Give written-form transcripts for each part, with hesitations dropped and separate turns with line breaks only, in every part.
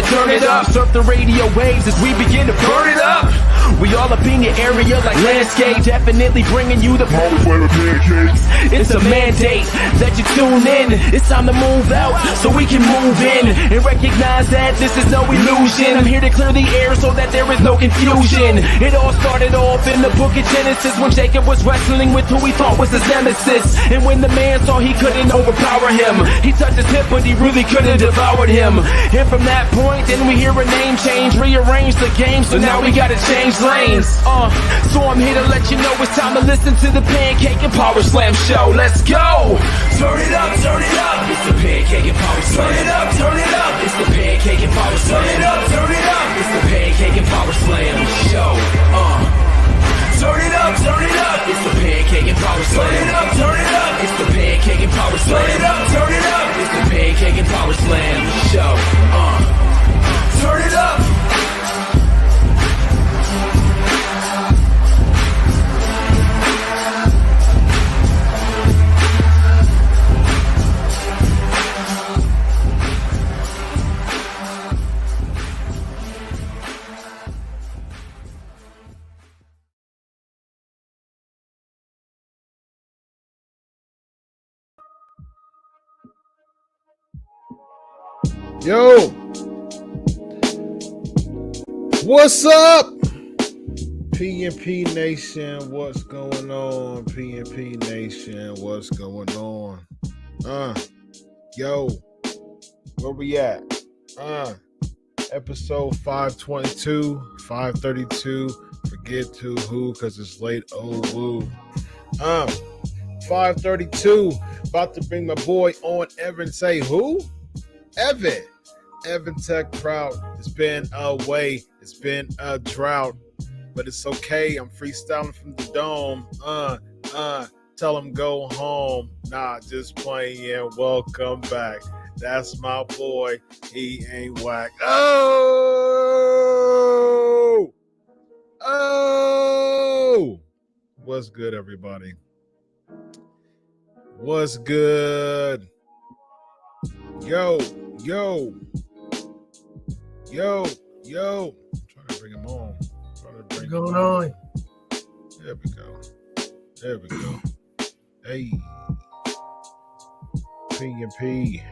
to turn it up. Surf the radio waves as we begin to burn it up. We all up in your area like landscape, definitely bringing you the power pancakes. It's a mandate that you tune in. It's time to move out so we can move in and recognize that this is no illusion. I'm here to clear the air so that there is no confusion. It all started off in the book of Genesis when Jacob was wrestling with who he thought was his nemesis. And when the man saw he couldn't overpower him, he touched his hip but he really couldn't devour him. And from that point then we hear a name change, rearrange the game, so now we gotta change lanes. So I'm here to let you know it's time to listen to the Pancake and Powerslam Show. Let's go! Turn it up, turn it up. It's the Pancake and Powerslam. Turn it up, turn it up. It's the Pancake and Powerslam. Turn it up, turn it up. It's the Pancake and Powerslam Show. Turn it up, turn it up. It's the Pancake and Powerslam. Turn it up, turn it up. It's the Pancake and Powerslam. Turn it up, turn it up. It's the Pancake and Powerslam Show. Turn it up.
Yo, what's up? PNP Nation, what's going on? PNP Nation, what's going on? Yo, where we at? Episode 522, 532. Forget to who, cause it's late. Oh woo. 532. About to bring my boy on. Evan, say who? Evan Tech Proud. It's been away. It's been a drought, but it's okay. I'm freestyling from the dome. Tell him go home. Nah, just playing. Welcome back. That's my boy. He ain't whack. Oh! What's good, everybody? What's good? Yo. I'm trying to bring him on.
What's going on?
There we go. Hey. P&P.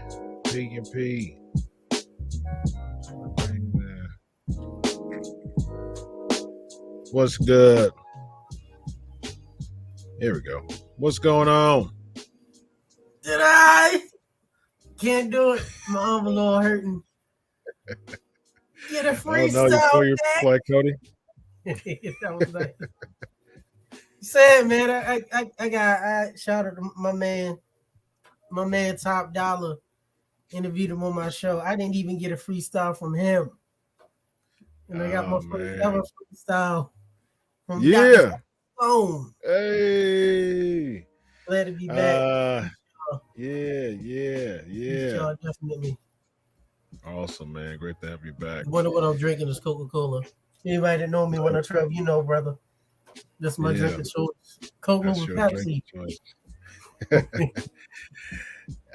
What's good? Here we go. What's going on?
Did I? Can't do it. My arm a little hurting. Get a freestyle.
Oh, no, you play Cody?
That was like sad, man. I shout out to my man Top Dollar. Interviewed him on my show. I didn't even get a freestyle from him. And I got my first ever freestyle from
Dr.
Stone.
Hey.
Glad to be back.
Yeah.
Definitely.
Awesome, man. Great to have you back.
Wonder what I'm drinking is Coca-Cola. Anybody that know me when I travel, you know, brother. That's my drinking choice. Coca with Pepsi.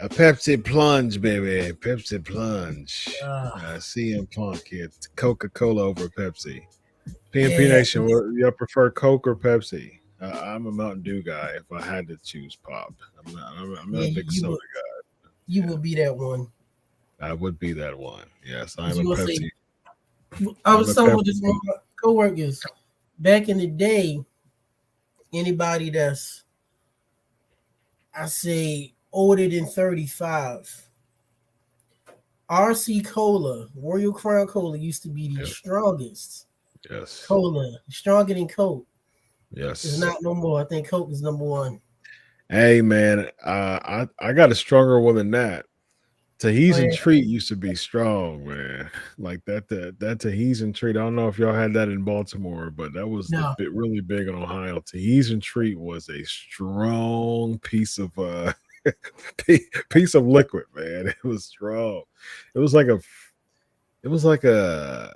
A Pepsi Plunge, baby. Pepsi Plunge. CM Punk here. Coca-Cola over Pepsi. PNP Nation, y'all prefer Coke or Pepsi? I'm a Mountain Dew guy. If I had to choose pop, I'm not a big soda guy.
You would be that one.
I would be that one. Yes, I'm a Pepsi.
I was talking with one of my coworkers back in the day. Anybody that's, I say, older than 35, RC Cola, Royal Crown Cola, used to be the strongest.
Yes.
Cola, stronger than Coke.
Yes.
It's not no more. I think Coke is number one.
Hey, man, I got a stronger one than that. Tahitian Treat used to be strong, man. Like that Tahitian Treat. I don't know if y'all had that in Baltimore, but that was really big in Ohio. Tahitian Treat was a strong piece of liquid, man. It was strong. It was like a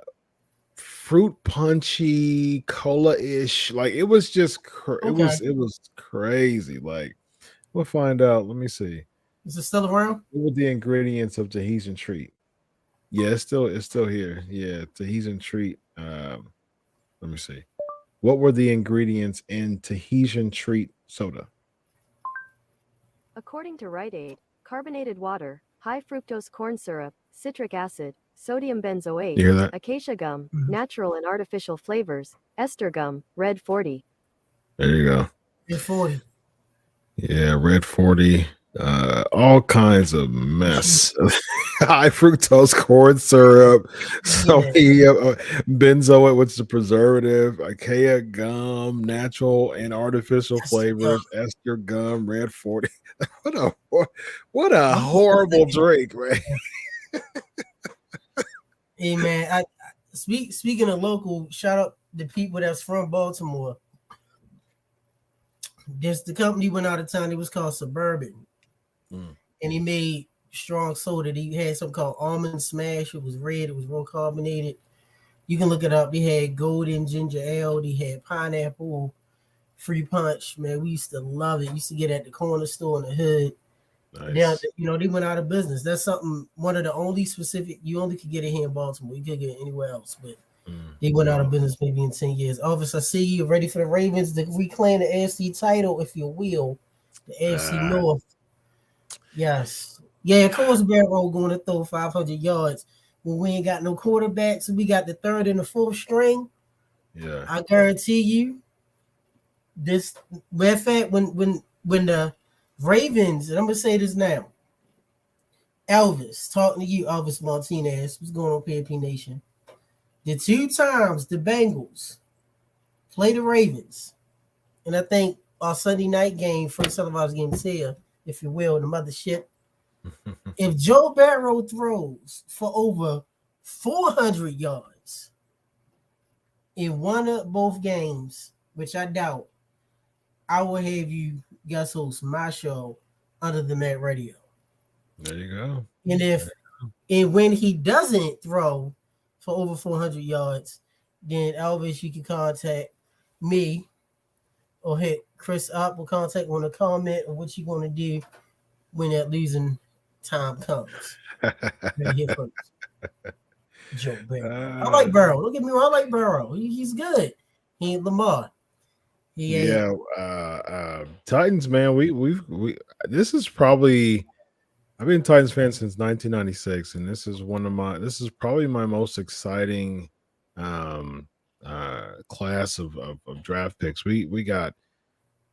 fruit punchy cola-ish. Like it was just it was crazy. Like we'll find out. Let me see.
Is it still around?
What were the ingredients of Tahitian Treat? Yeah, it's still here. Yeah, Tahitian treat. Let me see. What were the ingredients in Tahitian treat soda?
According to Rite Aid, carbonated water, high fructose corn syrup, citric acid, sodium benzoate,
You hear that?
acacia gum,
Mhm.
natural and artificial flavors, ester gum, red 40.
There you go.
It's 40.
Yeah, red 40. All kinds of mess. High fructose corn syrup,
Yeah.
sodium, benzoate, which is a preservative, acacia gum, natural and artificial
That's the gum.
flavors, ester gum, red 40. What a
What the
horrible
fuck?
drink, man.
Hey man, I speaking of local, shout out the people that's from Baltimore. There's the company went out of town. It was called Suburban,
Mm.
and he made strong soda. He had something called Almond Smash. It was red. It was real carbonated. You can look it up. They had golden ginger ale. They had pineapple free punch. Man, we used to love it. Used to get at the corner store in the hood. Yeah,
Nice.
they went out of business. That's something. One of the only specific you only could get it here in Baltimore. You could get it anywhere else, but
Mm.
they went out of
Wow.
business maybe in 10 years. Elvis, I see you ready for the Ravens to reclaim the AFC title, if you will. The AFC
Uh,
North. Yes. Yeah, of course, Barrow going to throw 500 yards. When we ain't got no quarterbacks, we got the third and the fourth string.
yeah.
I guarantee you, this. Matter of fact, when the Ravens, and I'm gonna say this now, Elvis, talking to you, Elvis Martinez, what's going on, PNP Nation? The two times the Bengals play the Ravens, and I think our Sunday night game, first televised game is here, if you will, the mothership. If Joe Barrow throws for over 400 yards in one of both games, which I doubt, I will have you guys host my show under the Met Radio.
There you go.
And when he doesn't throw for over 400 yards, then Elvis, you can contact me or hit Chris up or contact on a comment or what you're going to do when that losing time comes. Right here first. Joe Burrow. I like Burrow. Don't get me wrong. I like Burrow. He's good. He ain't Lamar. He ain't.
Yeah, Titans, man. We this is probably I've been a Titans fan since 1996, and this is probably my most exciting class of draft picks. We got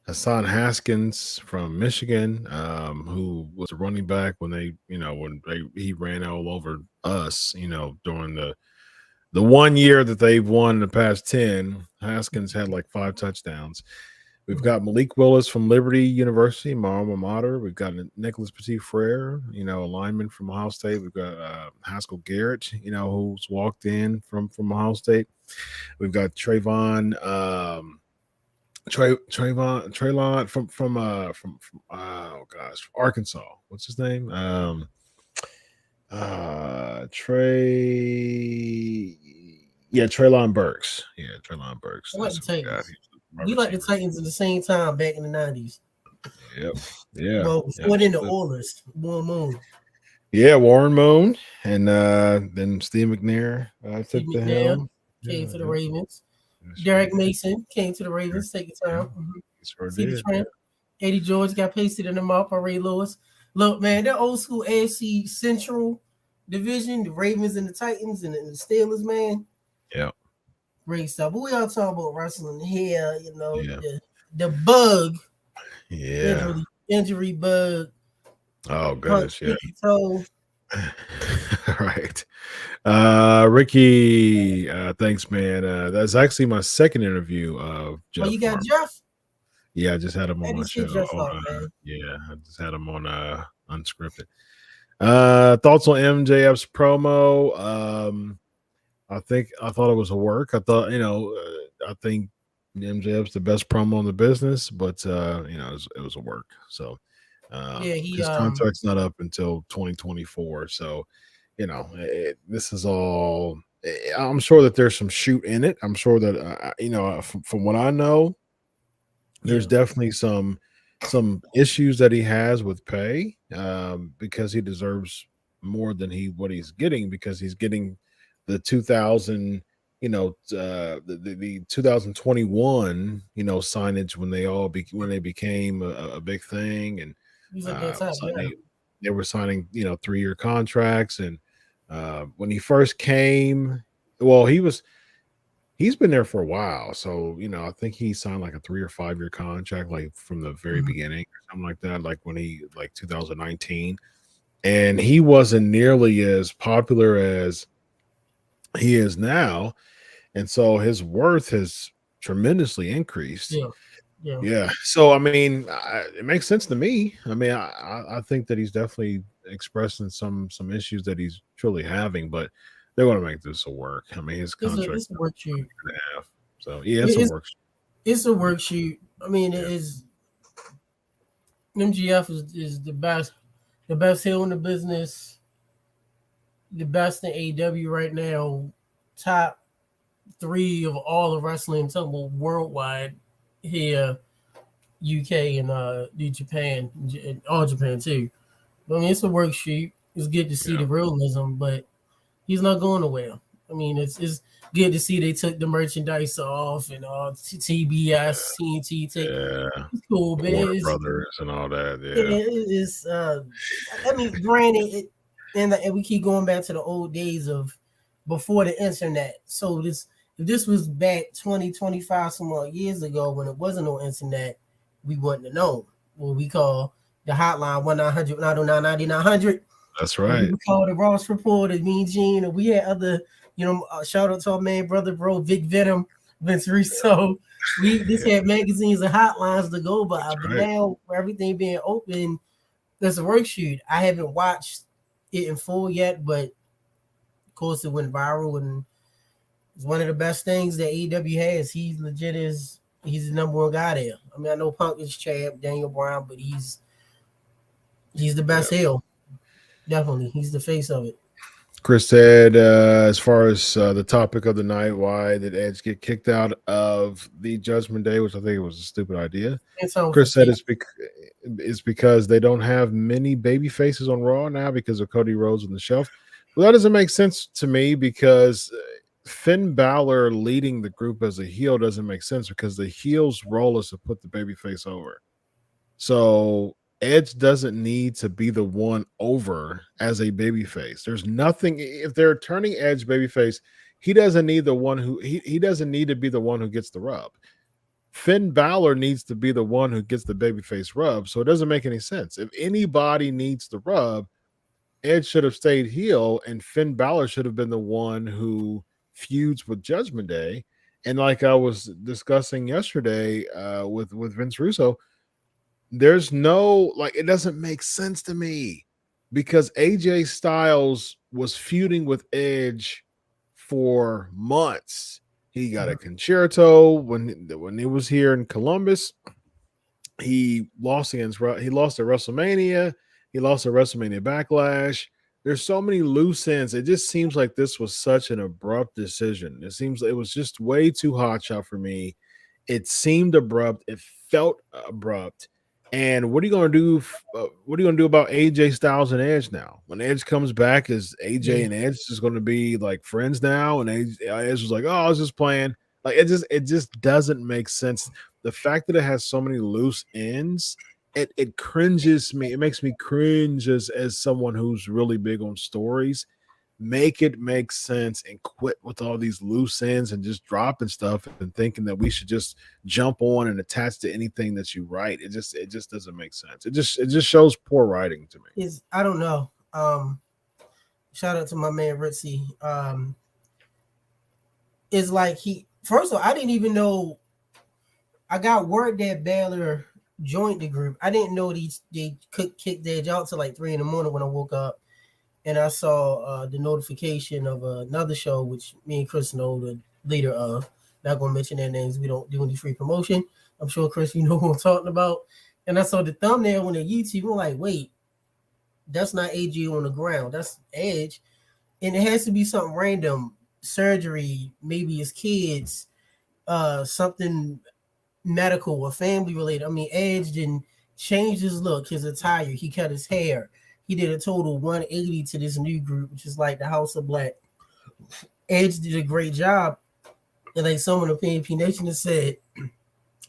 Hassan Haskins from Michigan, who was a running back when he ran all over us, during the 1 year that they've won the past 10. Haskins had like 5 touchdowns. We've got Malik Willis from Liberty University, my alma mater. We've got Nicholas Petit-Frere, a lineman from Ohio State. We've got Haskell Garrett, who's walked in from Ohio State. We've got Traylon from oh gosh, Arkansas. What's his name? Traylon Burks. Yeah, Traylon Burks.
I like the
That's who we got.
Titans.
He's
We like the Titans at the same time back in the 90s.
Yep. Yeah.
Well, before then the Oilers, Warren Moon.
Yeah, Warren Moon, and then Steve McNair took the helm.
Came to the Ravens.
Yes,
Derek
sure.
Mason came to the Ravens. Take your time.
Sure
See the
did.
trend. Eddie George got pasted in the mouth by Ray Lewis. Look, man, that old school AFC Central division, the Ravens and the Titans and the Steelers, man.
Yeah.
Great stuff. But we all talking about wrestling here,
Yeah.
the bug,
Yeah.
injury bug.
Oh goodness, yeah.
So
Right. Ricky, thanks, man. That's actually my second interview of Jeff.
you got
Farmer.
Jeff?
Yeah, I just had him on my show.
Jeff out, man.
Yeah, I just had him on unscripted. Thoughts on MJF's promo? I thought it was a work. I thought, I think MJF's the best promo in the business, but it was a work. So his contract's not up until 2024. So, this is all. I'm sure that there's some shoot in it. I'm sure that from what I know, there's definitely some issues that he has with pay, because he deserves more than what he's getting, because he's getting the 2000, the 2021, signage when they became a big thing, and
He's at that time.
so
Yeah.
they were signing 3-year contracts, and when he first came, well, he's been there for a while, so I think he signed like a 3 or 5-year contract, like from the very beginning or something like that, like when he, like 2019, and he wasn't nearly as popular as he is now, and so his worth has tremendously increased.
Yeah.
So I mean, it makes sense to me. I mean, I think that he's definitely expressing some issues that he's truly having, but they're going to make this a work. I mean, his contract
It's a worksheet.
So yeah, it's a work.
It's a worksheet. I mean, it is. MGF is the best heel in the business, the best in AEW right now, top 3 of all of wrestling, something worldwide here, UK and Japan, and all Japan too. I mean, it's a worksheet. It's good to see the realism, but he's not going nowhere. I mean, it's good to see they took the merchandise off and all TBS, TNT. It's cool, but
Warner Brothers and all that.
It's. I mean, granted, and we keep going back to the old days of before the internet. So if this was back 20, 25 some odd years ago when it wasn't no internet, we wouldn't have known what we call the hotline 1-900-909-9900.
That's right.
We called the Ross Report, the Mean Gene, and we had other, shout out to our man, bro, Vic Venom, Vince Russo. We just had magazines and hotlines to go by, but now for everything being open, there's a worksheet. I haven't watched it in full yet, but of course it went viral, and it's one of the best things that AEW has. He's legit he's the number 1 guy there. I mean, I know Punk is champ, Daniel Bryan, but he's the best heel. Definitely, he's the face of it.
Chris said, as far as the topic of the night, why did Edge get kicked out of the Judgment Day, which I think it was a stupid idea. Chris said it's because they don't have many baby faces on Raw now because of Cody Rhodes on the shelf. Well, that doesn't make sense to me, because Finn Balor leading the group as a heel doesn't make sense, because the heel's role is to put the baby face over. So Edge doesn't need to be the one over as a babyface. There's nothing, if they're turning Edge babyface, he doesn't need the one who he doesn't need to be the one who gets the rub. Finn Balor needs to be the one who gets the babyface rub. So it doesn't make any sense. If anybody needs the rub, Edge should have stayed heel, and Finn Balor should have been the one who feuds with Judgment Day. And like I was discussing yesterday with Vince Russo, there's no, like, it doesn't make sense to me, because AJ Styles was feuding with Edge for months. He got a concerto when he was here in Columbus. He lost at WrestleMania. He lost at WrestleMania Backlash. There's so many loose ends. It just seems like this was such an abrupt decision. It seems like it was just way too hotshot for me. It seemed abrupt. It felt abrupt. And what are you going to do? What are you going to do about AJ Styles and Edge now? When Edge comes back, is AJ and Edge just going to be like friends now? And Edge was like, "Oh, I was just playing." Like, it just doesn't make sense. The fact that it has so many loose ends, it cringes me. It makes me cringe as someone who's really big on stories. Make it make sense and quit with all these loose ends and just dropping stuff and thinking that we should just jump on and attach to anything that you write. It just doesn't make sense. It just shows poor writing to me.
I don't know. Shout out to my man Ritzy. It's like first of all, I didn't even know. I got word that Balor joined the group. I didn't know they could kick Edge out till like 3 a.m. when I woke up. And I saw the notification of another show, which me and Chris know the leader of. Not going to mention their names. We don't do any free promotion. I'm sure, Chris, you know who I'm talking about. And I saw the thumbnail on the YouTube. I'm like, wait, that's not AJ on the ground. That's Edge. And it has to be something random. Surgery, maybe his kids, something medical or family related. I mean, Edge didn't change his look, his attire. He cut his hair. he did a total 180 to this new group, which is like the House of Black. Edge did a great job. And like someone in PNP Nation has said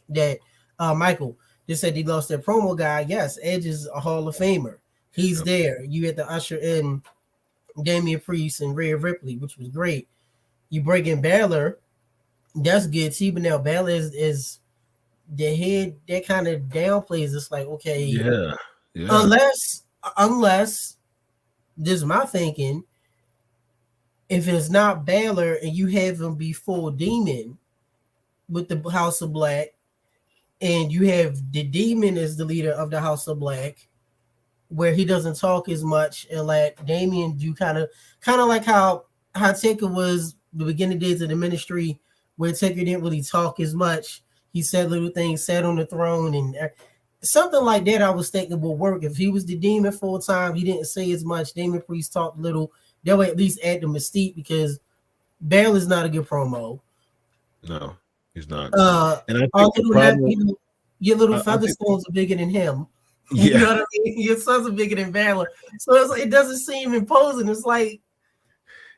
that Michael just said he lost their promo guy. Yes, Edge is a Hall of Famer. He's there. You had to usher in Damian Priest and Rhea Ripley, which was great. You bring in Balor, that's good too. But now Balor is the head that kind of downplays. It's like, okay,
yeah.
Unless this is my thinking, if it's not Balor and you have him be full demon with the House of Black, and you have the demon as the leader of the House of Black, where he doesn't talk as much, and let Damian do kind of like how Taker was the beginning days of the ministry, where Taker didn't really talk as much. He said little things, sat on the throne, and something like that. I was thinking would work if he was the demon full time. He didn't say as much. Damian Priest talked little. That would at least add the mystique, because Balor's not a good promo.
No, he's not.
And I think the problem, your little Featherstones are bigger than him.
Yeah.
You know what I mean? Your sons are bigger than Balor, so it's like, it doesn't seem imposing. It's like,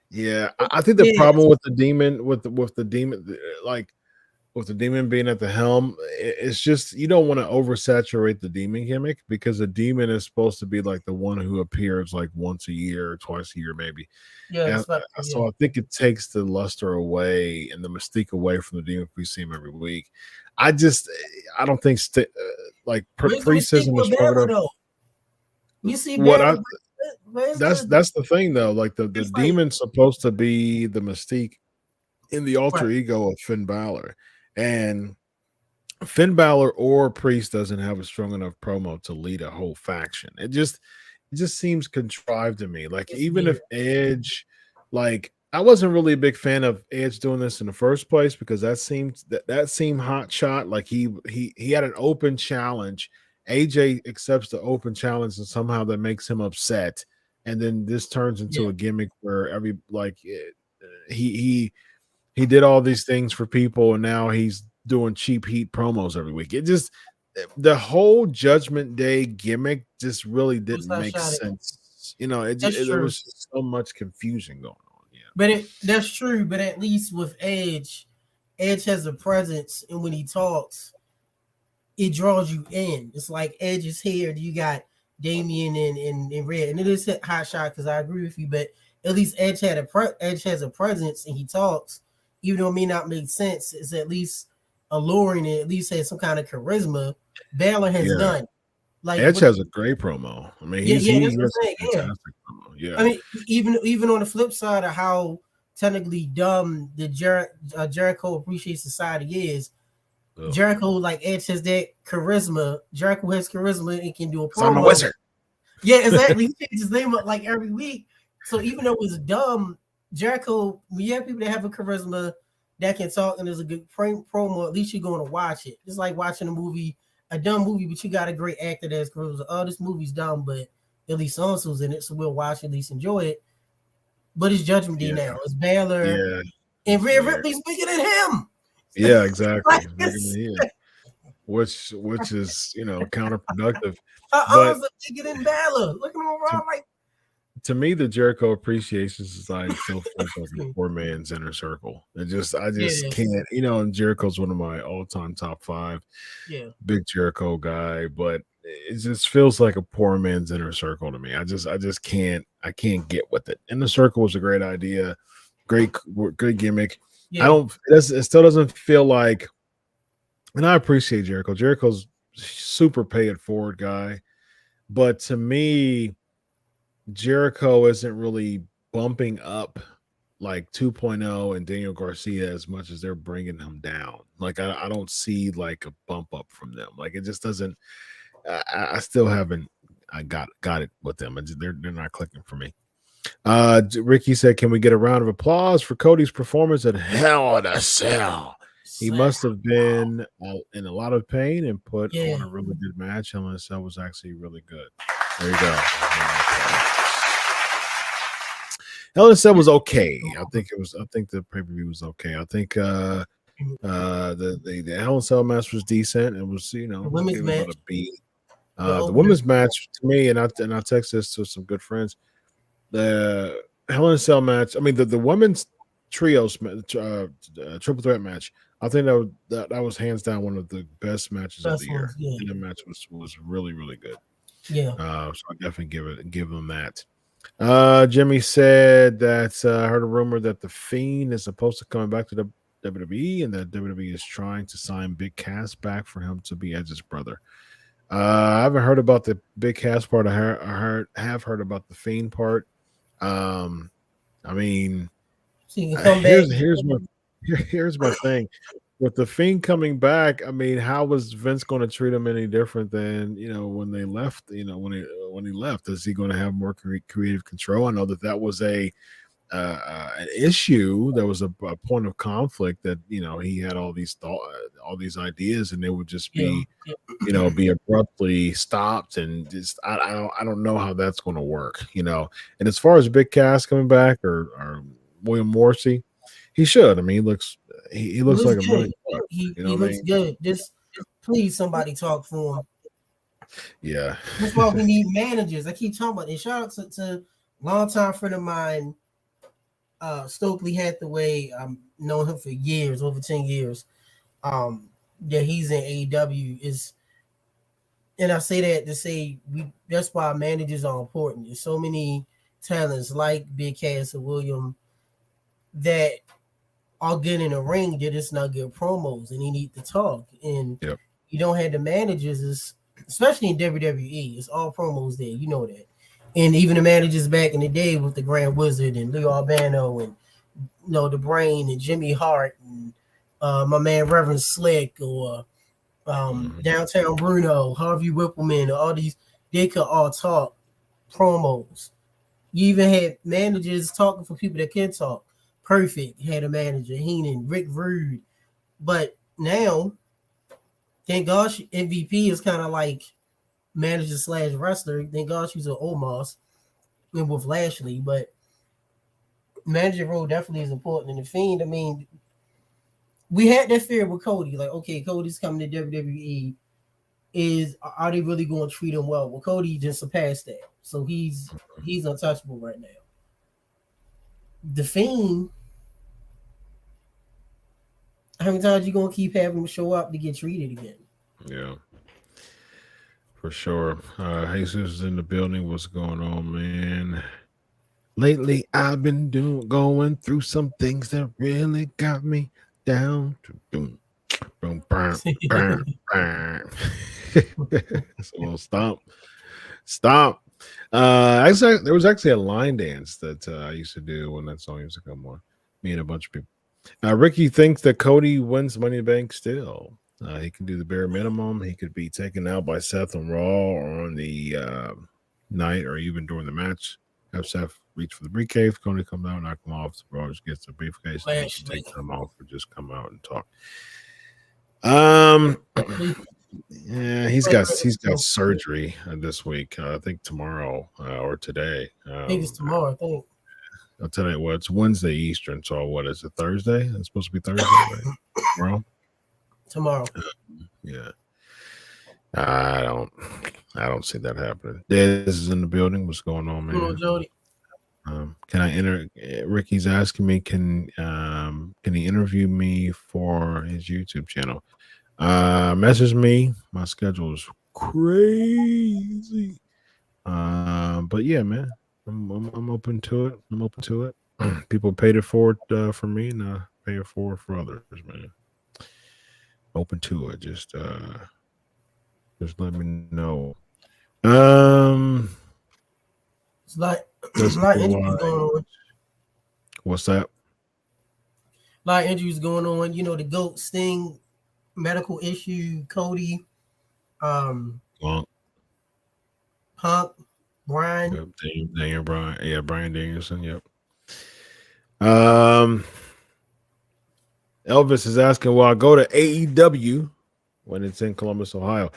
yeah, I think the problem with the demon, with the demon, like with the demon being at the helm, it's just you don't want to oversaturate the demon gimmick, because the demon is supposed to be like the one who appears like once a year or twice a year, maybe.
Yeah.
So I think it takes the luster away and the mystique away from the demon we see him every week. I don't think Priest isn't as part of.
You see,
that's the thing though. Like the demon's supposed to be the mystique in the alter ego of Finn Balor, and Finn Balor or Priest doesn't have a strong enough promo to lead a whole faction. It just seems contrived to me. Like even if Edge, like I wasn't really a big fan of Edge doing this in the first place, because that seemed hot shot. Like he had an open challenge. AJ accepts the open challenge, and somehow that makes him upset. And then this turns into a gimmick where he did all these things for people, and now he's doing cheap heat promos every week. It just, the whole Judgment Day gimmick just really didn't make sense. You know, there was just so much confusion going on.
But that's true. But at least with Edge has a presence, and when he talks, it draws you in. It's like Edge is here. You got Damian and Red, and it is a hot shot, because I agree with you. But at least Edge has a presence, and he talks, even though it may not make sense. It's at least alluring, and at least has some kind of charisma. Balor has none. Like
Edge has a great promo. I mean, he's
fantastic promo. Yeah. I mean, even on the flip side of how technically dumb the Jericho Appreciation Society is, Jericho, like Edge has that charisma. Jericho has charisma and can do a promo.
I'm a wizard.
Yeah, exactly. He changes his name up like every week. So even though it's dumb, Jericho, we have people that have a charisma that can talk, and there's a good promo. At least you're going to watch it. It's like watching a dumb movie, but you got a great actor that's charisma. Oh, this movie's dumb, but at least so-and-so's in it, so we'll watch it, at least enjoy it. But it's Judgment Day now. It's Balor, and Rhea Ripley's bigger than him.
Yeah, exactly. Which is counterproductive.
But bigger than Balor. Look at him around like.
To me, the Jericho Appreciation Society still feels like a poor man's inner circle. I just can't. And Jericho's one of my all-time top 5.
Yeah,
big Jericho guy, but it just feels like a poor man's inner circle to me. I just can't. I can't get with it. Inner circle was a great idea, great gimmick. Yeah. It still doesn't feel like, and I appreciate Jericho. Jericho's super pay it forward guy, but to me, Jericho isn't really bumping up like 2.0 and Daniel Garcia as much as they're bringing him down. Like I don't see like a bump up from them. Like it just doesn't. I still haven't. I got it with them. They're not clicking for me. Ricky said, "Can we get a round of applause for Cody's performance at Hell in a Cell? He must have been in a lot of pain and put on a really good match. Hell in a Cell was actually really good. There you go. Hell in a Cell was okay. I think the pay-per-view was okay. I think the Hell in a Cell match was decent. It was
women's match.
The
opener.
women's match to me, and I text this to some good friends. The Hell in a Cell match. I mean, the women's trios triple threat match. I think that was hands down one of the best matches of the
Best
year.
ones, yeah.
And that match was really really good.
Yeah.
So I definitely give them that. Jimmy said that I heard a rumor that the Fiend is supposed to come back to the WWE, and that WWE is trying to sign Big Cass back for him to be Edge's brother. I haven't heard about the Big Cass part. I have heard about the Fiend part. I mean,
So you can come back.
here's my thing. With the Fiend coming back, I mean, how was Vince going to treat him any different than when they left? When he left, is he going to have more creative control? I know that was an issue. There was a point of conflict that he had all these ideas, and they would just be be abruptly stopped, and just I don't know how that's going to work. And as far as Big Cass coming back or William Morrissey, he should. I mean, he looks like a million bucks.
He looks good. Just please, somebody talk for him.
Yeah,
that's why we need managers. I keep talking about it. Shout out to longtime friend of mine, Stokely Hathaway. I've known him for years, over 10 years. He's in AEW. And I say that to say that's why managers are important. There's so many talents like Big Cass and William that are good in the ring, they're just not good promos, and they need to talk. And you don't have the managers, especially in WWE, it's all promos there, you know that. And even the managers back in the day with the Grand Wizard and Leo Albano and the Brain and Jimmy Hart and my man Reverend Slick or Downtown Bruno, Harvey Whippleman, all these, they could all talk promos. You even had managers talking for people that can talk. Perfect had a manager, Heenan, Rick Rude. But now, thank God MVP is kind of like manager / wrestler. Thank God she's an Omos and with Lashley. But manager role definitely is important. And the Fiend, I mean, we had that fear with Cody. Like, okay, Cody's coming to WWE. Are they really going to treat him well? Well, Cody just surpassed that. So he's untouchable right now. The Fiend, how many times you gonna keep having him show up to get treated again?
Yeah, for sure. Jesus is in the building. What's going on, man? Lately, I've been going through some things that really got me down. Boom, boom, burn, burn, burn. So stop. Actually, there was actually a line dance that I used to do when that song used to come on. Me and a bunch of people. Ricky thinks that Cody wins Money in the Bank still. He can do the bare minimum. He could be taken out by Seth on Raw or on the night or even during the match. Have Seth reach for the briefcase. Cody comes out, knock him off. Raw just gets the briefcase. And take them off or just come out and talk. Yeah, he's got surgery this week. I think tomorrow or today.
I think it's tomorrow. I think.
I'll tell you what. It's Wednesday Eastern. So what is it? Thursday? It's supposed to be Thursday, right?
Tomorrow.
Yeah. I don't see that happening. Dez is in the building. What's going on, man?
Hello, Jody.
Can I enter? Ricky's asking me, can he interview me for his YouTube channel? Message me. My schedule is crazy. But yeah, man, I'm open to it. I'm open to it. People paid it forward for me, and I pay it forward for others, man. Open to it. Just let me know.
It's like interviews going on.
What's that?
A lot of interviews going on. You know, the GOAT, Sting, medical issue, Cody, Punk, Brian.
Yep, Daniel Bryan. Yeah, Brian Danielson. Yep. Elvis is asking, will I go to AEW when it's in Columbus, Ohio?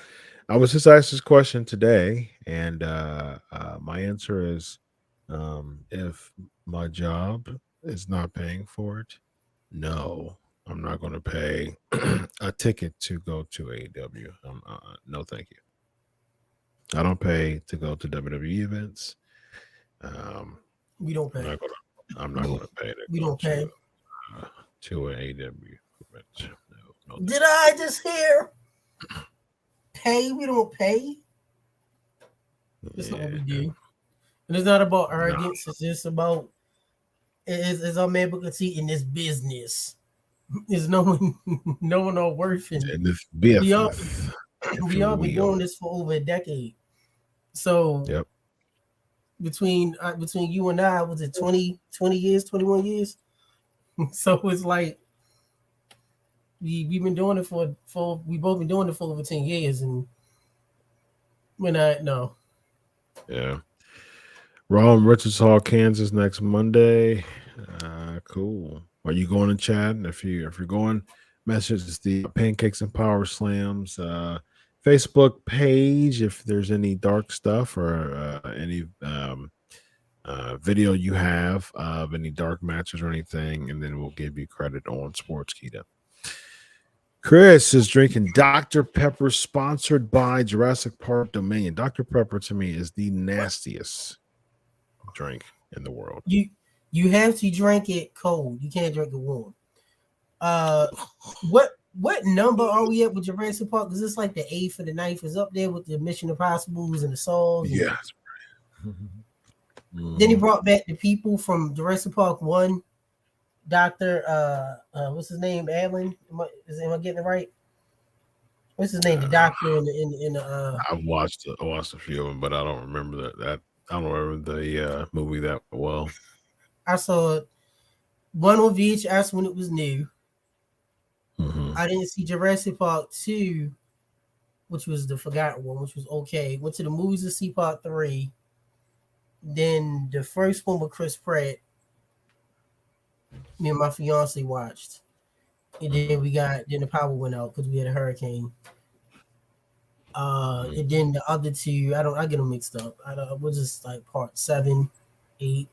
I was just asked this question today, and my answer is if my job is not paying for it, no, I'm not going to pay a ticket to go to AEW. No, thank you. I don't pay to go to WWE events.
We don't
I'm
pay.
not gonna pay to
We
go
don't pay.
to an AEW event. No,
Did I just hear? Pay? We don't pay. That's not what we do. And it's not about arrogance. It's just about it's our man Booker T in this business. Is knowing our worth, and
and this
we all
business,
we all been doing this for over a decade. So
Yep.
between you and I, was it 20 years, 21 years? So it's like we've been doing it for we both been doing it for over 10 years, and we're not no.
Yeah. Raw in Richards Hall, Kansas next Monday. Cool. Are you going to chat? If you're going, message the Pancakes and Powerslams Facebook page. If there's any dark stuff or any video you have of any dark matches or anything, and then we'll give you credit on Sportskeeda. Chris is drinking Dr. Pepper, sponsored by Jurassic Park Dominion. Dr. Pepper to me is the nastiest drink in the world.
You have to drink it cold. You can't drink it warm. What number are we at with Jurassic Park? Because it's like the 8th or the 9th is up there with the Mission Impossibles and the Saws.
Yeah.
Then he brought back the people from Jurassic Park 1. Dr. What's his name? Alan? Am I getting it right? What's his name? The doctor in the
I've watched a few of them, but I don't remember that I don't remember the movie that well.
I saw one on VHS when it was new.
Mm-hmm.
I didn't see Jurassic Park 2, which was the forgotten one, which was okay. Went to the movies to see Part 3. Then the first one with Chris Pratt, me and my fiance watched. And then then the power went out because we had a hurricane. And then the other two, I get them mixed up. Was just like Part 7, 8.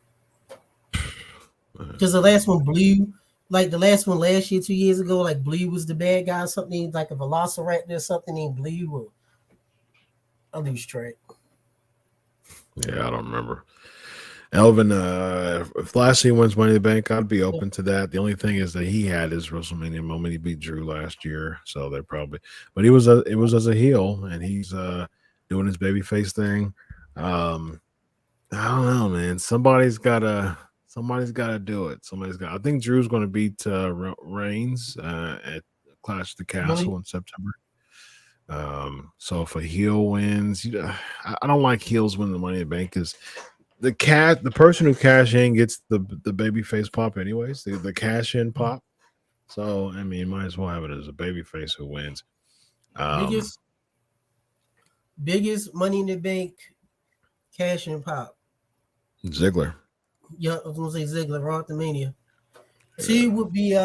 Because the last one, Blue, like the last one last year, 2 years ago, like Blue was the bad guy, something like a velociraptor or something named Blue. Or I lose track.
Yeah, I don't remember. Elvin, if Lashley wins Money in the Bank, I'd be open to that. The only thing is that he had his WrestleMania moment. He beat Drew last year, so they're probably. But it was as a heel, and he's doing his babyface thing. I don't know, man. Somebody's got to do it. I think Drew's going to beat Reigns at Clash of the Castle in September. So if a heel wins, I don't like heels winning the Money in the Bank because the person who cash in gets the baby face pop anyways, the cash in pop. So I mean, might as well have it as a baby face who wins.
Biggest Money in the Bank cash in pop.
Ziggler.
Yeah, I was gonna say Ziggler, Raw at the Mania. 2 would be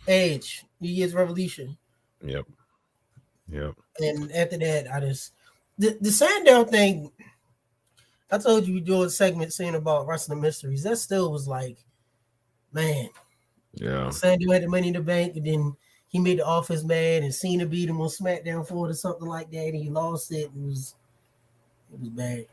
Edge, New Year's Revolution.
Yep.
And after that, the Sandown thing. I told you we do a segment saying about wrestling mysteries. That still was like, man.
Yeah.
Sandown had the Money in the Bank, and then he made the Office mad, and Cena beat him on SmackDown for it or something like that, and he lost it. It was bad.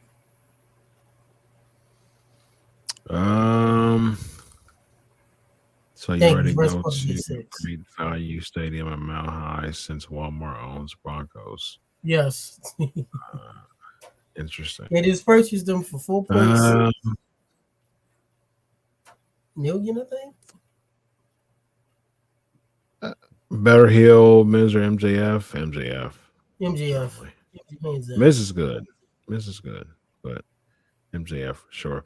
So you ready to go to Great Value Stadium at Mile High since Walmart owns Broncos?
Yes.
Interesting.
They just purchased them for $4.6 million, I think.
Better heel, Miz or MJF?
MJF.
Miz is good, but MJF for sure.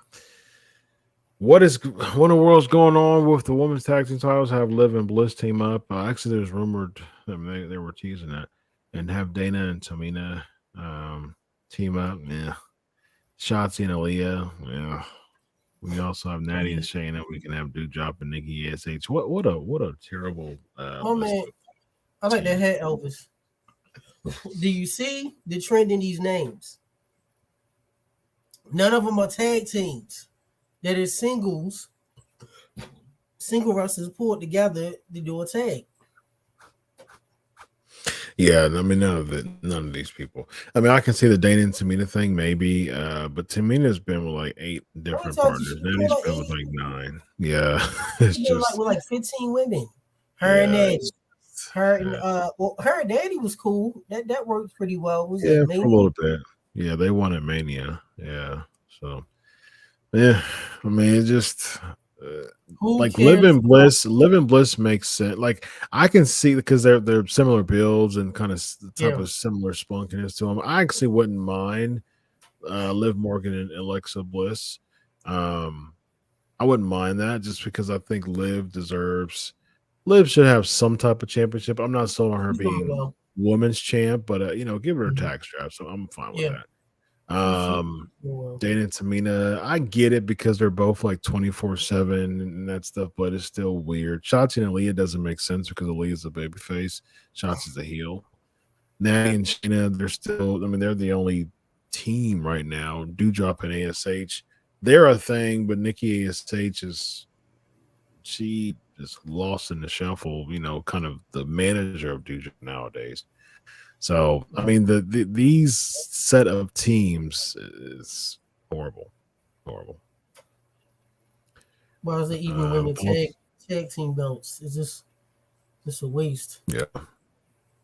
What in the world's going on with the women's tag team titles? Have Liv and Bliss team up? Actually, there's rumored. I mean, they were teasing that, and have Dana and Tamina team up. Yeah, Shotzi and Aaliyah. Yeah, we also have Natty and Shayna. We can have Doudrop and Nikki ASH. What a terrible.
Man, I like that hat, Elvis. Do you see the trend in these names? None of them are tag teams. That is single wrestlers pulled together to do a tag.
Yeah, I mean, none of these people. I mean, I can see the Dana and Tamina thing, maybe, but Tamina's been with like 8
How many
different
times has
partners.
she been
Natty's
like
been with
8?
like 9. Yeah, it's
She been like
just,
with like 15 women. Her and
yeah,
Daddy. Her and her and Daddy was cool. That worked pretty well. Was
yeah,
that
for a
Mania?
little bit. Yeah, they won at Mania. Yeah, so yeah, I mean, it just
Who
like
cares?
Living Bliss makes sense. Like I can see because they're similar builds and kind of the type
Yeah.
of similar spunkiness to them. I actually wouldn't mind Liv Morgan and Alexa Bliss. Um, I wouldn't mind that just because I think Liv should have some type of championship. I'm not sold on her
She's doing
being
well.
women's champ, but give her a
Mhm.
tag strap, so I'm fine with
Yeah.
that.
She's doing
Um,
well.
Dana and Tamina, I get it because they're both like 24/7 and that stuff, but it's still weird. Shotzi and Aaliyah doesn't make sense because Aaliyah's a babyface, Shotzi's a heel. Natty and Shayna, they're the only team right now. Doudrop and ASH, they're a thing, but Nikki ASH she is lost in the shuffle, kind of the manager of Doudrop nowadays. So, I mean, these set of teams is horrible, horrible.
Why is it even women
Thoughts?
tag team belts? It's just a waste.
Yeah,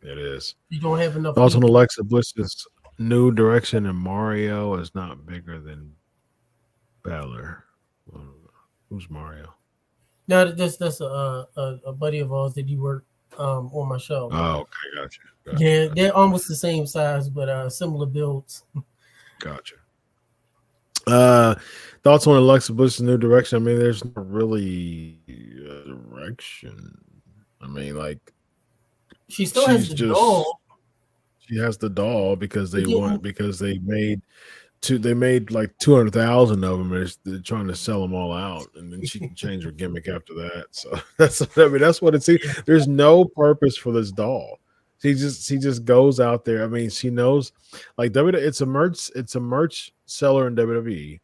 it is.
You don't have enough
Thoughts on
people.
Alexa Bliss's new direction, and Mario is not bigger than Balor. Who's Mario?
No, that's a buddy of ours that you worked on my show.
Oh, okay, gotcha.
Yeah, they're almost the same size, but similar builds.
Gotcha. Thoughts on Alexa Bliss's new direction? I mean, there's not really a direction. I mean, like
She still has the doll.
she has the doll because they
Again,
they made like 200,000 of them, and they're trying to sell them all out, and then she can change her gimmick after that. So that's what it seems. There's no purpose for this doll. She just goes out there. I mean, she knows like it's a merch seller in WWE.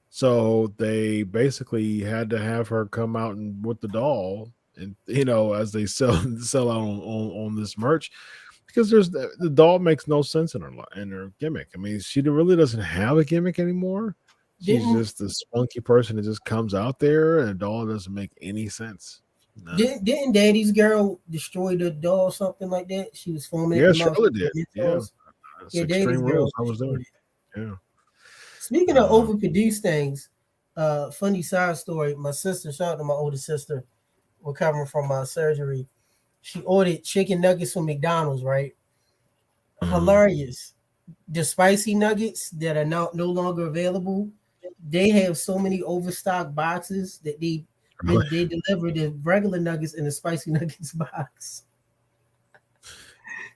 So they basically had to have her come out and with the doll, and as they sell out on this merch, because the doll makes no sense in her gimmick. I mean, she really doesn't have a gimmick anymore. She's
didn't
just this spunky person that just comes out there, and the doll doesn't make any sense. No.
didn't Daddy's girl destroy the doll or something like that? She was foaming
Yeah,
at the mouth.
Charlotte did. Yeah, that's
Yeah, Daddy's
Extreme
girl
Rules. I was there.
destroyed it.
Yeah.
Speaking of overproduced things, funny side story. My sister, shout out to my older sister, recovering from surgery. She ordered chicken nuggets from McDonald's, right? Hilarious. The spicy nuggets that are no longer available, they have so many overstock boxes that they deliver the regular nuggets in the spicy nuggets box.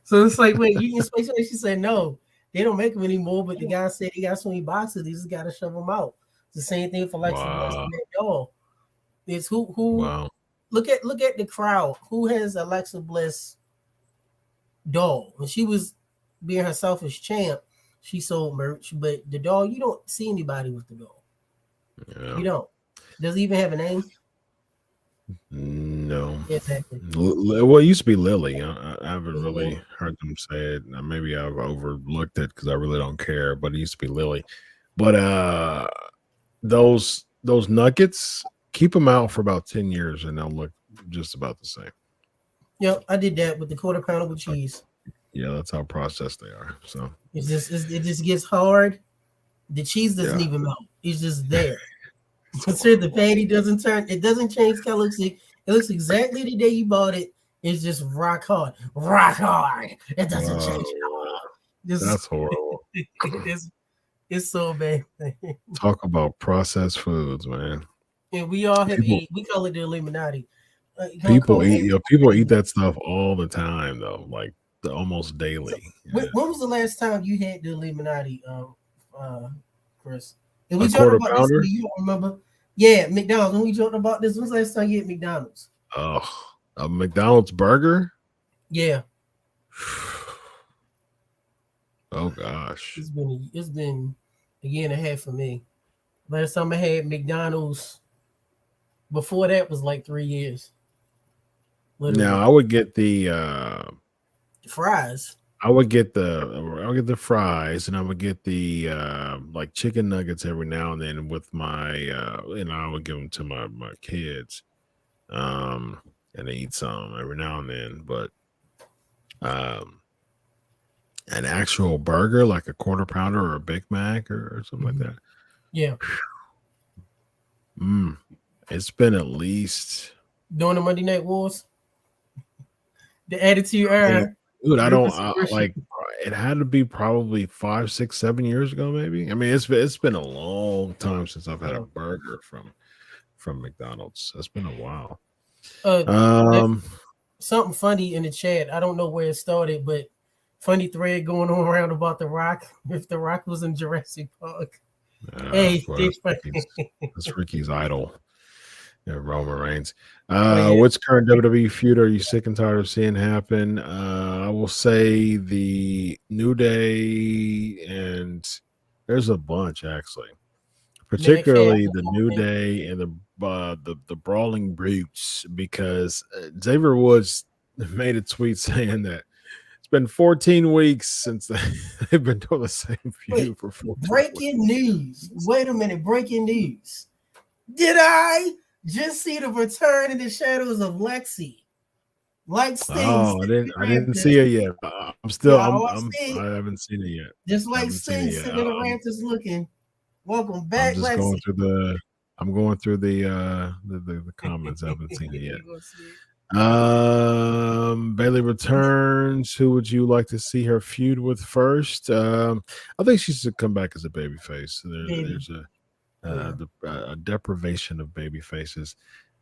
So it's like, wait, you can spicy nuggets? She said no, they don't make them anymore. But the guy said he got so many boxes, they just got to shove them out. It's the same thing for like some doll. It's who
Wow.
look at the crowd. Who has Alexa Bliss doll? When she was being herself as champ, she sold merch, but the doll, you don't see anybody with the doll.
Yeah.
You don't. Does it even have a name?
No.
Exactly.
Well, it used to be Lily. I haven't really heard them say it. Maybe I've overlooked it because I really don't care. But it used to be Lily. But those nuggets, keep them out for about 10 years, and they'll look just about the same.
Yep, I did that with the quarter pounder with cheese.
Yeah, that's how processed they are. So
it just gets hard. The cheese doesn't even melt. It's just there. Consider the patty doesn't turn. It doesn't change color. It looks exactly the day you bought it. It's just rock hard. Rock hard. It doesn't change at all.
That's horrible.
It's so bad.
Talk about processed foods, man.
And we all have we call it the Illuminati.
People eat that stuff all the time, though, like almost daily.
When was the last time you had the Illuminati, Chris? And we
A
joked
quarter
about
pounder?
this. You don't remember? Yeah, McDonald's. When we joked about this, when's the last time you had McDonald's?
Oh, a McDonald's burger?
Yeah.
Oh gosh.
It's been a year and a half for me. Last time I had McDonald's before that was like 3 years. Literally.
Now I would get the
Fries.
I would get the fries, and I would get the like chicken nuggets every now and then with my and I would give them to my kids, and they eat some every now and then. But um, an actual burger, like a quarter pounder or a Big Mac or something like that.
Yeah.
It's been at least
During the Monday Night Wars. The Attitude Era.
dude, I don't like. It had to be probably 5, 6, 7 years ago, maybe. I mean, it's been a long time since I've had a burger from McDonald's. It's been a while.
Something funny in the chat. I don't know where it started, but funny thread going on around about The Rock. If The Rock was in Jurassic Park. Hey,
that's Ricky's idol. Yeah, Roman Reigns. Which current WWE feud are you sick and tired of seeing happen? I will say the New Day, and there's a bunch actually. Particularly the New Day and the Brawling Brutes, because Xavier Woods made a tweet saying that it's been 14 weeks since they've been doing the same feud for 14
breaking news. Wait a minute, breaking news. Did I just see the return in the shadows of Lexi? Like Sting.
Oh, I didn't see it yet. I haven't seen it yet.
Just like Sting sitting in the Raptors looking. Welcome back,
I'm just
Lexi.
going through the comments. I haven't seen it yet. Bailey returns. Who would you like to see her feud with first? I think she should come back as a babyface. There's a deprivation of baby faces.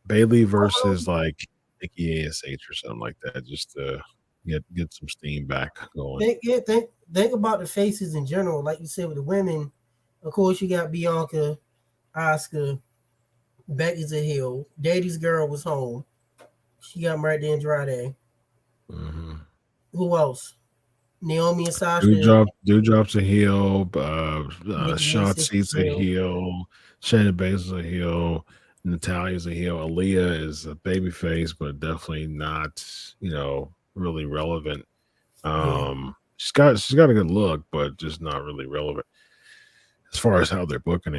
Bailey versus like Nikki ASH or something like that, just to get some steam back going.
Think about the faces in general. Like you said with the women, of course you got Bianca, Asuka, Becky's a heel. Daddy's girl was home. She got married to Andrade.
Mm-hmm.
Who else? Naomi and Sasha.
Dewdrop's a heel. Shotzi's a heel. Shayna Baszler's a heel. Natalia's a heel. Aaliyah is a baby face, but definitely not, really relevant. She's got a good look, but just not really relevant as far as how they're booking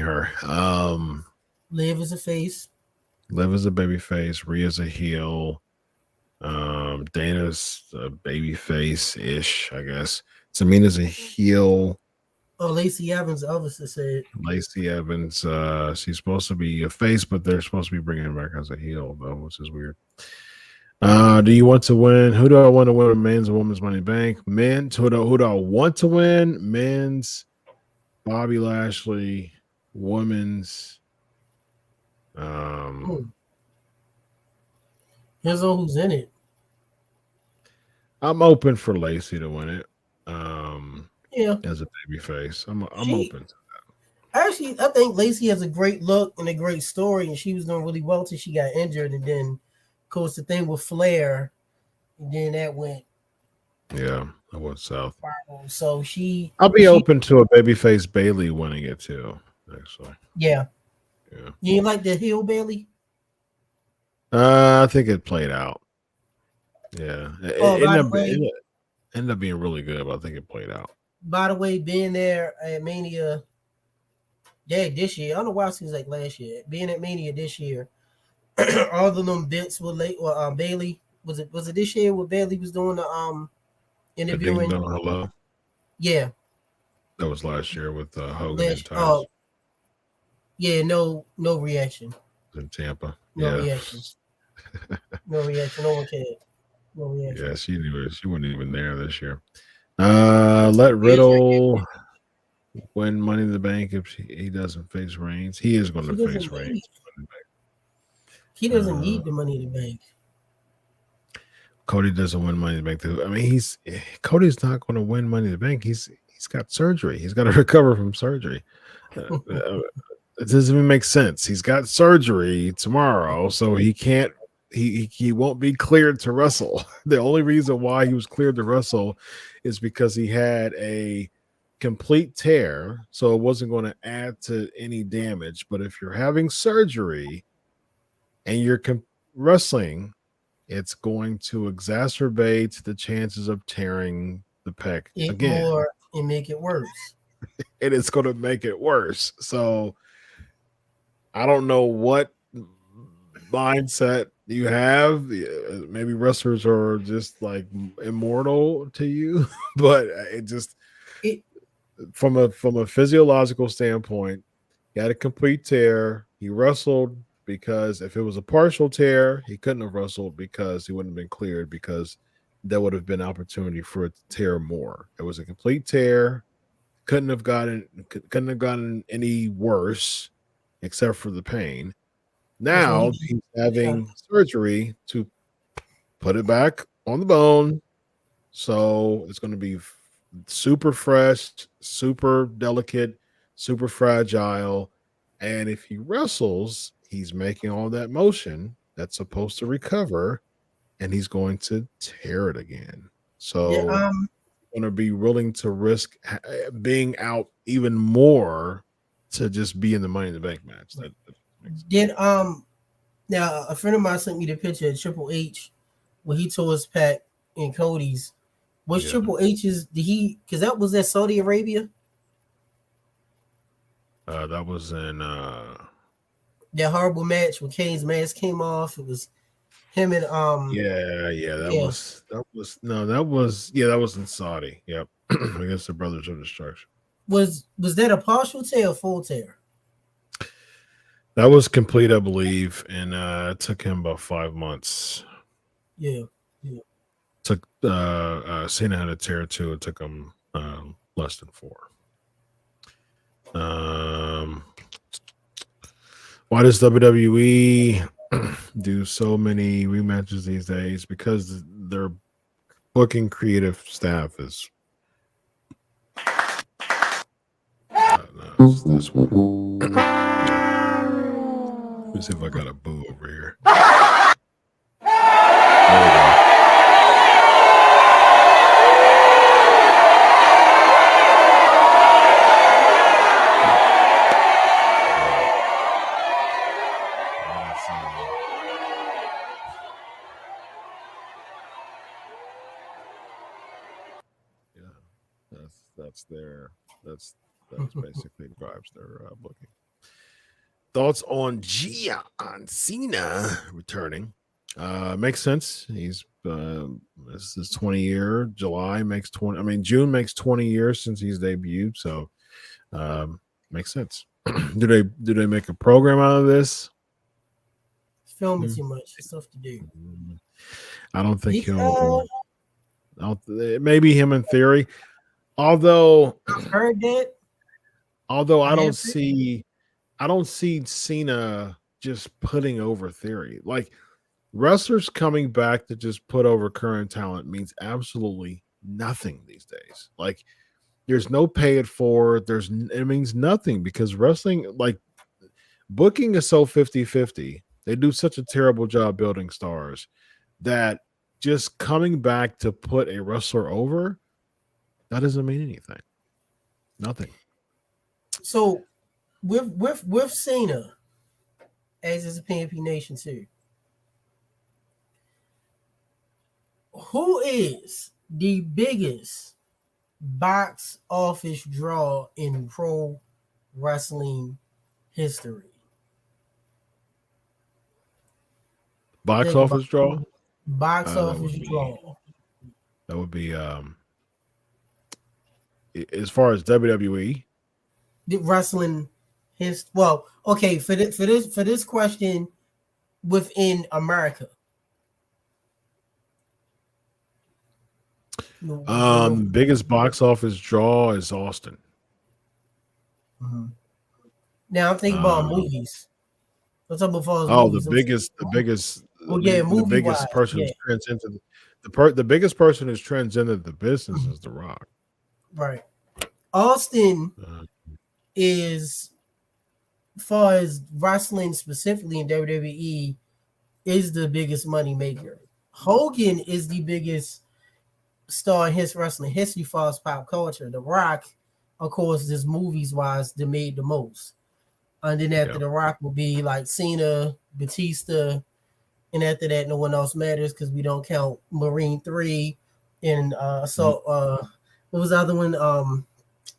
her.
Liv is a face.
Liv is a baby face. Rhea's a heel. Dana's a baby face-ish, I guess. Tamina's a heel.
Oh, Lacey Evans, obviously said.
Lacey Evans, she's supposed to be a face, but they're supposed to be bringing her back as a heel, though, which is weird. Do you want to win? Who do I want to win? Men's and women's Money Bank. Men's. Who do I want to win? Men's. Bobby Lashley. Women's.
Here's all who's in it.
I'm open for Lacey to win it. As a baby face, I'm open to that.
Actually, I think Lacey has a great look and a great story, and she was doing really well till she got injured, and then, of course, the thing with Flair, and then that went.
Yeah, that went south.
So
I'll be open to a babyface Bailey winning it too. Actually,
yeah. You ain't like the heel Bailey?
I think it played out. Yeah, it ended up being really good, but I think it played out.
By the way, being there at Mania, this year, I don't know why it seems like last year. Being at Mania this year, all of them bits were late. Bailey was it this year where Bailey was doing the interviewing?
Hello.
Yeah,
that was last year with Hogan and Titus.
No reaction
in Tampa.
No reaction. No reaction. No one cared. No reaction.
Yeah, she wasn't even there this year. Let Riddle win Money in the Bank if he doesn't face Reigns. He is going to face Reigns.
He doesn't need the Money in the Bank.
Cody doesn't win Money in the Bank. I mean, Cody's not going to win Money in the Bank. He's got surgery. He's got to recover from surgery. It doesn't even make sense. He's got surgery tomorrow, so he can't. He won't be cleared to wrestle. The only reason why he was cleared to wrestle is because he had a complete tear, so it wasn't going to add to any damage. But if you're having surgery and you're wrestling it's going to exacerbate the chances of tearing the pec
it
again.
more and make it worse.
And it's going to make it worse. So I don't know what mindset you have. Maybe wrestlers are just like immortal to you, but it just
It
from a physiological standpoint, he had a complete tear. He wrestled because if it was a partial tear, he couldn't have wrestled because he wouldn't have been cleared because there would have been opportunity for it to tear more. It was a complete tear. Couldn't have gotten any worse except for the pain. Now he's having surgery to put it back on the bone. So it's going to be super fresh, super delicate, super fragile. And if he wrestles, he's making all that motion that's supposed to recover, and he's going to tear it again. So going to be willing to risk being out even more to just be in the Money in the Bank match.
Now a friend of mine sent me the picture of Triple H when he tore his pec in Cody's. Was Triple H's? Because that was at Saudi Arabia.
That was in
that horrible match when Kane's mask came off. It was him and
that was in Saudi. Yep. Against the Brothers of Destruction.
Was that a partial tear or full tear?
That was complete, I believe, and it took him about 5 months.
Yeah.
Took Cena had a tear too. It took him less than 4. Why does WWE do so many rematches these days? Because their booking creative staff is this one. Let me see if I got a boo over here. There we go. That's basically drives their booking. Thoughts on John Cena returning? Makes sense. He's this is 20 year. July makes 20. I mean, June makes 20 years since he's debuted. So makes sense. Do they make a program out of this?
Filming too much stuff to do.
I don't think he'll. Maybe him in theory. Although
I've heard that.
Although I don't see Cena just putting over Theory. Like wrestlers coming back to just put over current talent means absolutely nothing these days. Like there's no pay it forward. It means nothing because wrestling, like booking is so 50-50. They do such a terrible job building stars that just coming back to put a wrestler over, that doesn't mean anything. Nothing.
So with Cena, as is a PNP Nation too, who is the biggest box office draw in pro wrestling history?
Box office draw?
Box office draw.
That would be as far as WWE.
The wrestling okay, for this question within America.
Biggest box office draw is Austin.
Mm-hmm. Now I'm thinking about movies. I'm talking about
movies.
The biggest
person who's transcended the biggest person who's transcended the business is The Rock.
Right. Austin is, as far as wrestling specifically in WWE, is the biggest money maker. Hogan is the biggest star in his wrestling history as far as pop culture. The Rock, of course, just movies wise, they made the most. And then after The Rock will be like Cena, Batista, and after that, no one else matters because we don't count Marine 3 and what was the other one?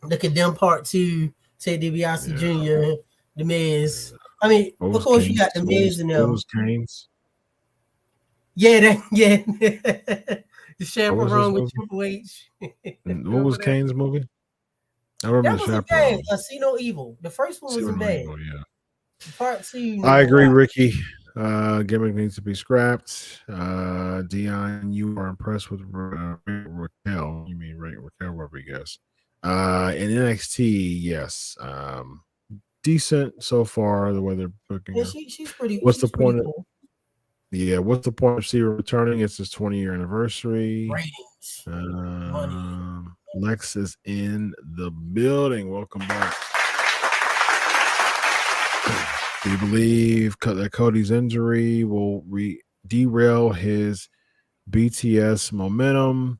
The Condemned Part 2, Ted DiBiase Jr., The Miz. I mean, of course, you got The Miz and them.
Canes?
Yeah, the chaperone with Triple H.
What was Kane's movie? I remember the chaperone.
See No Evil. The first one wasn't bad. Evil,
yeah.
Part 2.
I agree, Ricky. Gimmick needs to be scrapped. Dion, you are impressed with Raquel. You mean Raquel Rodriguez. In NXT, yes. Decent so far, the way they're booking.
Yeah, she's pretty.
What's the point of?
Cool.
Yeah, what's the point of Cena returning? It's his 20-year anniversary.
Ratings.
Lex is in the building. Welcome back. Do you believe that Cody's injury will derail his BTS momentum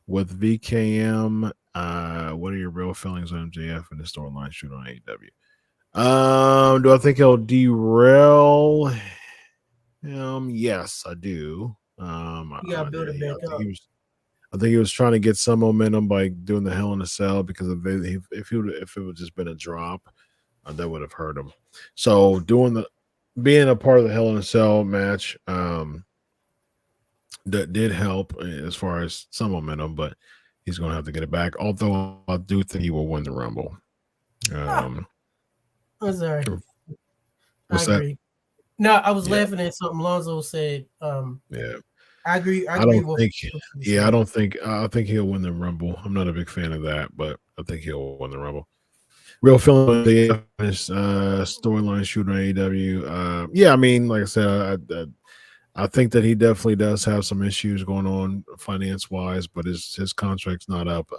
with VKM? What are your real feelings on MJF and the storyline shoot on AEW? Do I think he'll derail him? Yes, I do.
You gotta build it back up.
I think he was trying to get some momentum by doing the Hell in a Cell because if it would just been a drop, that would have hurt him. So being a part of the Hell in a Cell match, that did help as far as some momentum, but he's going to have to get it back. Although I do think he will win the Rumble.
I'm sorry.
What's
I agree.
That?
No, I was laughing at something Lonzo said. I agree. I
think he'll win the Rumble. I'm not a big fan of that, but I think he'll win the Rumble. Real feeling the storyline shoot on AEW. Yeah, I mean, like I said, I think that he definitely does have some issues going on finance wise, but his contract's not up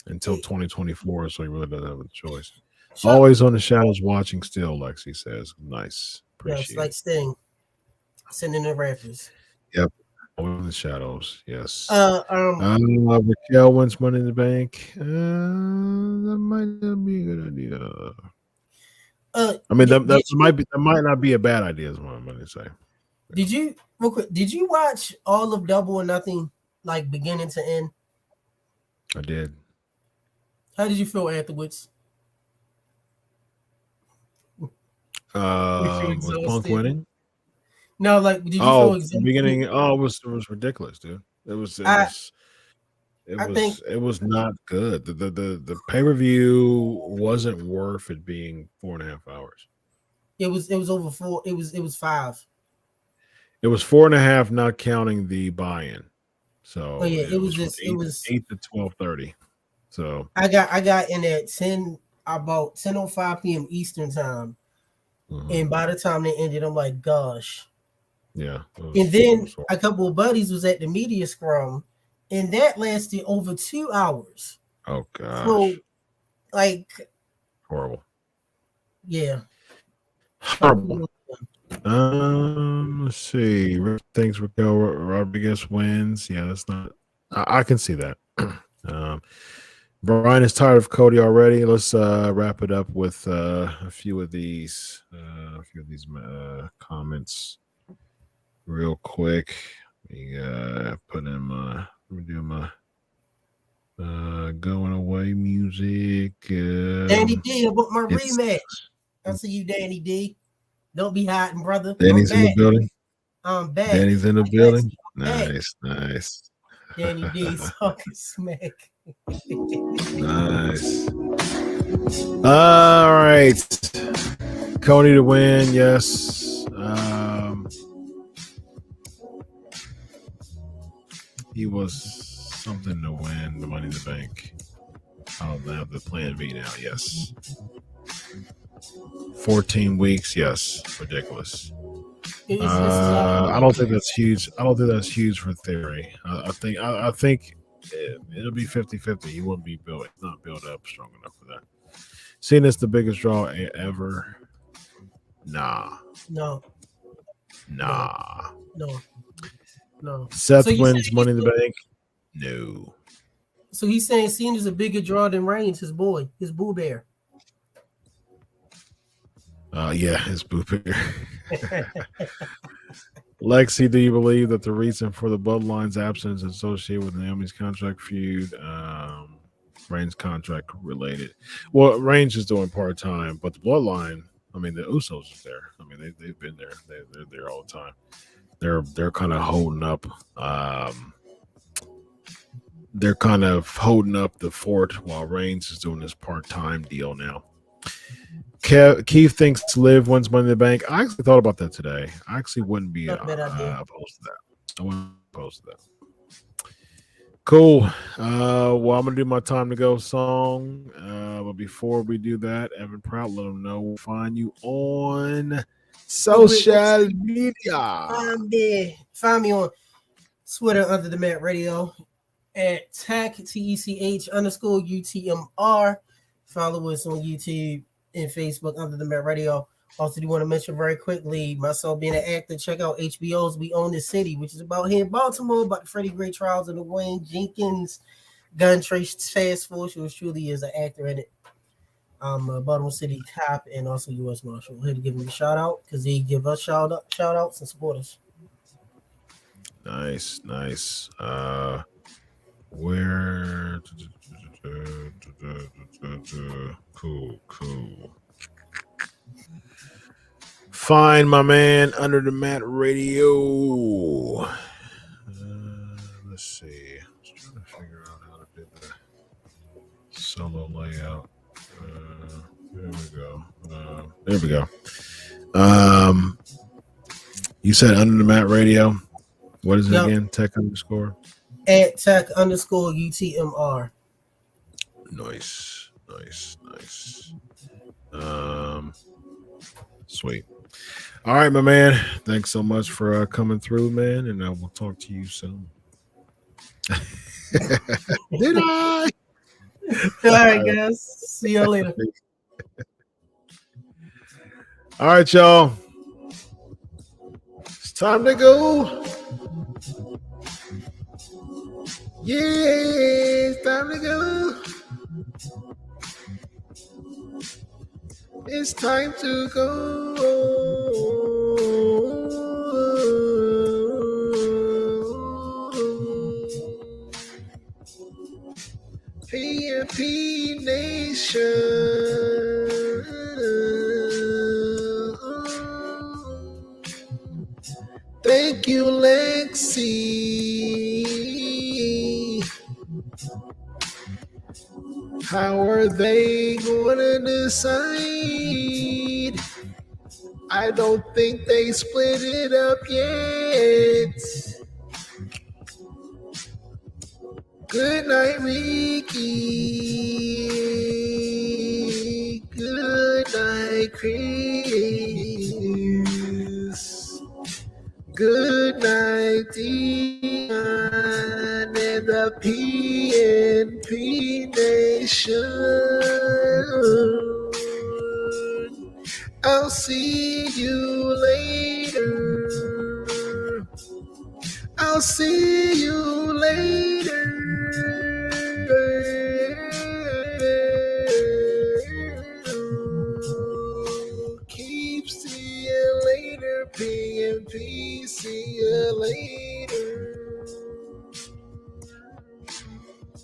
until 2024, so he really doesn't have a choice. Always on the shadows watching still, Lexi says. Nice.
Appreciate like Sting. Sending the rappers.
Yep. In the shadows, yes. Raquel wins Money in the Bank. That might not be a good idea. I mean, that might not be a bad idea, is what I'm going to say.
Did you watch all of Double or Nothing, like beginning to end?
I did.
How did you feel afterwards?
Was Punk winning?
No, like did you feel
exhausted? The beginning? It was ridiculous, dude. It was not good. The pay-per-view wasn't worth it being 4.5 hours.
It was over 4. It was 5.
It was 4.5, not counting the buy-in. So
it was
8 to 12:30. So
I got in at 10:05 p.m. Eastern time, and by the time they ended, I'm like, gosh.
Yeah.
And then a couple of buddies was at the media scrum, and that lasted over 2 hours.
Oh gosh.
So, like,
horrible.
Yeah.
Horrible. Let's see. Thanks, Raquel Rodriguez wins. Yeah, that's not. I can see that. Brian is tired of Cody already. Let's wrap it up with a few of these comments real quick. We put in my. Let me do my going away music.
Danny D, I want my rematch. I see you, Danny D. Don't be hiding, brother.
Danny's in the building.
I'm back.
Danny's in the building. Nice.
Danny D talking smack.
Nice. All right. Cody to win, yes. He was something to win the Money in the Bank. I'll have the plan B now, yes. 14 weeks, yes. Ridiculous. I don't think that's huge. I don't think that's huge for Theory. I think it'll be 50-50. He wouldn't be built. It's not built up strong enough for that. Seeing this the biggest draw ever? Nah.
No.
Seth wins Money in the Bank? No.
So he's saying Cena's a bigger draw than Reigns, his boy, his Boo Bear.
Yeah, his Boo Bear. Lexi, do you believe that the reason for the Bloodline's absence is associated with Naomi's contract feud? Reigns contract related. Well, Reigns is doing part time, but the Bloodline, I mean, the Usos is there. I mean, they've been there. They're there all the time. They're kind of holding up. They're kind of holding up the fort while Reigns is doing this part time deal now. Keith thinks Liv wins Money in the Bank. I actually thought about that today. I actually wouldn't be opposed to that. I wouldn't be opposed to that. Cool. Well, I'm gonna do my time to go song. But before we do that, Evan Prout, let them know we'll find you on social media.
Find me on Twitter under the Mat Radio at TECH_UTMR. Follow us on YouTube and Facebook under the Mat Radio. Also, do want to mention very quickly, myself being an actor, check out HBO's We Own the City, which is about here in Baltimore, about the Freddie Gray trials of the Wayne Jenkins gun trace task force. Who truly is an actor in it. I'm a Baltimore City cop and also U.S. Marshal. We're here to give him a shout out because they give us shout outs and support us.
Nice. Where? Cool. Find my man under the Mat Radio. Let's see. I was trying to figure out how to do the solo layout. There we go. You said under the Mat Radio. What is it again? Tech underscore?
At tech_UTMR.
Nice. Sweet. All right, my man. Thanks so much for coming through, man. And I will talk to you soon. Did I?
All right, guys. See you later.
All right, y'all. It's time to go. Yeah, it's time to go. It's time to go. PNP Nation. Thank you, Lexi. How are they going to decide? I don't think they split it up yet. Good night, Ricky. Good night, Chris. Good night, Dion and the PNP Nation. I'll see you later. I'll see you later. Keep see you later, PNP. See you later.